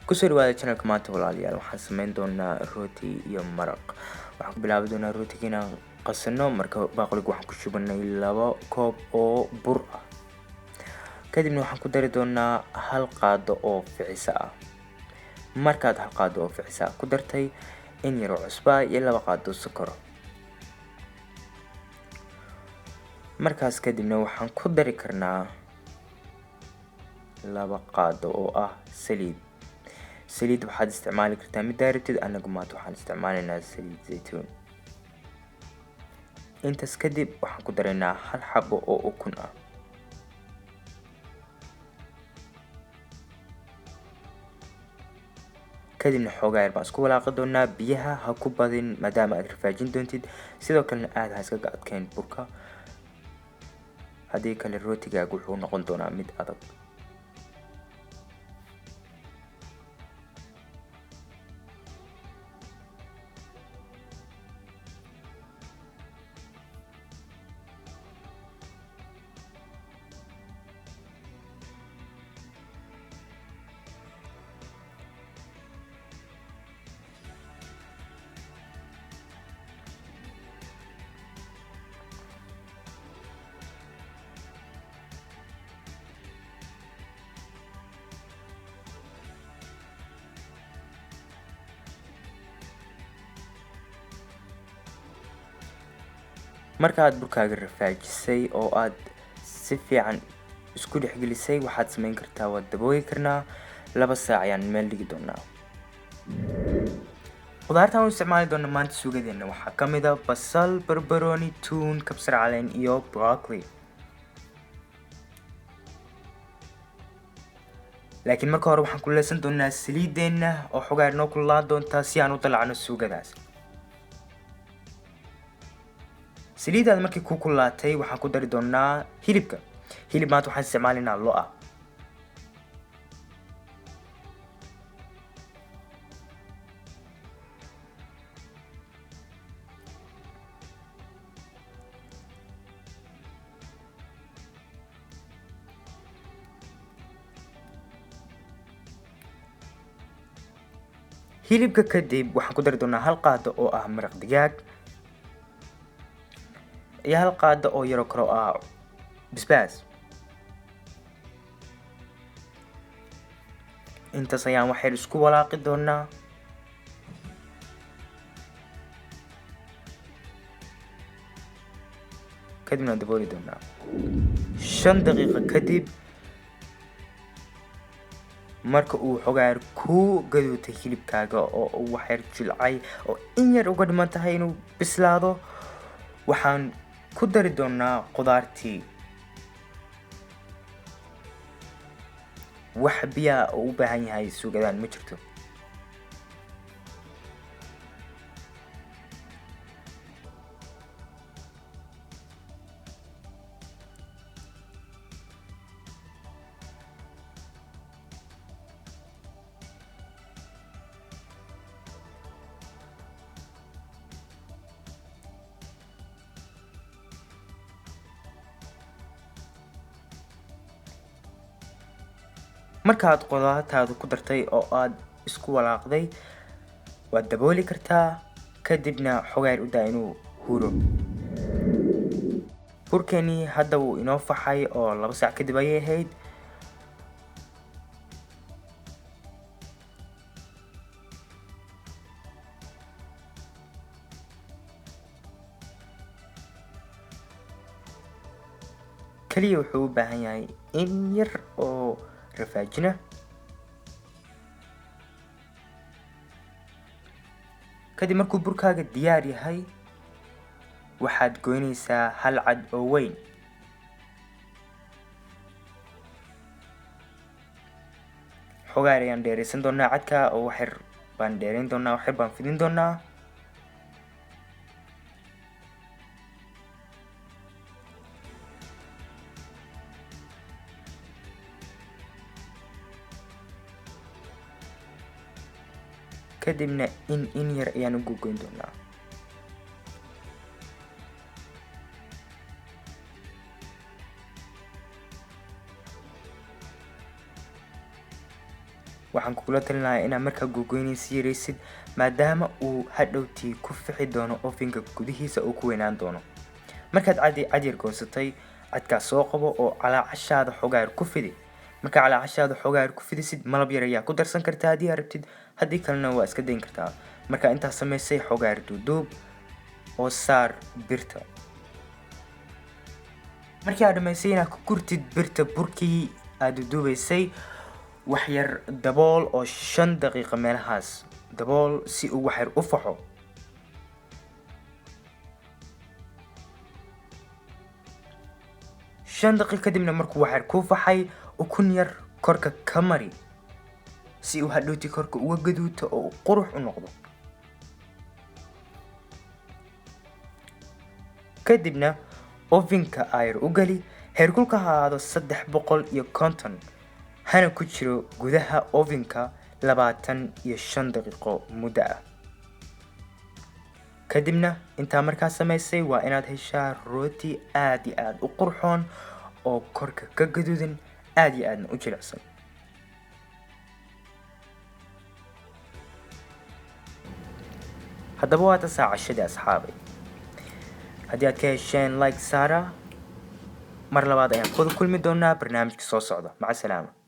kusoo dhawaada channelka maanta walaalayaal waxaan sameyn doonaa rooti iyo maraq. Waxaan ku bilaabi doonaa rootiga inaan qasano. Marka baaquliga waxaan ku shubanay 2 koob oo bur ah. Kadibna waxaan ku dari doonaa 1 qaado oo ficisa ah. Markaad 1 qaado oo ficisa ku dartay in yar oo cusbo iyo 2 qaado sokor. markaas kadibna waxaan ku dari karnaa 2 qaado oo ah saliid waxaad isticmaali kartaa mid daaratid. anagu maanta waxaan isticmaalaynaa saliid zaytuun. intaas kadib waxaan ku daraynaa 1 xabo oo ukun ah. kadibna xoogaa yar baan isku walaaqi doonaa. biyaha ha ku badin maadaama aad rafaajin doontid, sidoo kalena aad ha iskaga adkeyn burka, haddii kale rootigaagu wuxuu noqon doonaa mid adag. marka aad burkaaga rafaajisay oo aad si fiican isku dhexgelisay, waxaad sameyn kartaa waad dabooyi karnaa. 2 saac ayaan meel dhigi doonaa. qudaarta aan isticmaali doona maanta suugadeena waxaa ka mid ah basal, barbarooni, tuun, kabsar caleen iyo broccoli. laakiin marka hore waxaan ku leesan doonaa saliideena oo xogaa noo kullaan doontaa si aan u dalacno suugadaas. saliidaada markii ku kulaatay waxaan ku dari doonaa hilib maanta waxaan isticmaalaynaa lo' ah. hilibka kadib waxaan ku dari doonaa 1 qaado oo ah maraq digaag iyo 1 qaado oo yaro karo ah basbaas. intaas ayaan wax yar isku walaaqi doonaa. kadibna dabooli doonaa 5 daqiiqo kadib. marka uu xogaa ku gaduutay hilibkaaga oo uu wax yar jilcay oo in yar uga dhiman tahay inuu bislaado, waxaan ku dari doonaa qudaartii. wax biyaa oo u baahan yahay suugadaan ma jirto. markaad qudaartaada ku dartay oo aad isku walaaqday, waad dabooli kartaa. kadibna xogaa yar u daa inuu huro. burkeeni hadda wuu inoo faxay oo 2 saac kadib ayay ahayd. kaliya wuxuu u baahan yahay in yar oo rafaajina. kadib markuu burkaaga diyaar yahay, waxaad goynaysaa 1 cad oo weyn. xogaa yar ayaan dheeraysan doonaa cadka oo wax yar baan dheerayn doonaa, wax yar baan fidin doonaa. kadibna in yar ayaan u gogoyn doonaa. waxaan kugula talinayaa inaad markaa googoynaysa yaraysid maadaama uu hadhowtii ku fixi doono ovenka gudihiisa uu ku weynaan doono. markaad cad yar goosatay cadkaa soo qabo oo calaacashaada xogaar ku fidi. markaa calaacashaada xogaar ku fidisid malab yar ayaa ku darsan kartaa haddii aad rabtid, haddii kalena waa iska dayn kartaa. markaa intaa samaysay xogaar duuduub oo saar birta. markii aad dhamaysay inaad ku gurtid birta burkii aad duuduubaysay, wax yar dabool oo 5 daqiiqo meelahaas dabool si uu wax yar u faxo. 5 daqiiqo kadibna markuu wax yar ku faxay ukun yar korka ka mari si uu hadhowtii korka uga gaduuto oo qurux u noqdo. kadibna ovenka ayar u gali, heerkulka ha ahaado 350 hana ku jiro gudaha ovenka 25 daqiiqo muddo ah. kadibna intaa markaa samaysay waa inaad heshaa rooti aad iyo aad u qurxoon oo korka ka gaduudan aad iyo aadna u jilicsan. haddaba waa tasaa cashadii asxaabay. haddii aad ka hesheen like saara, mar labaad ayaan ku kulmi doonaa barnaamijka soo socda. maca salaama.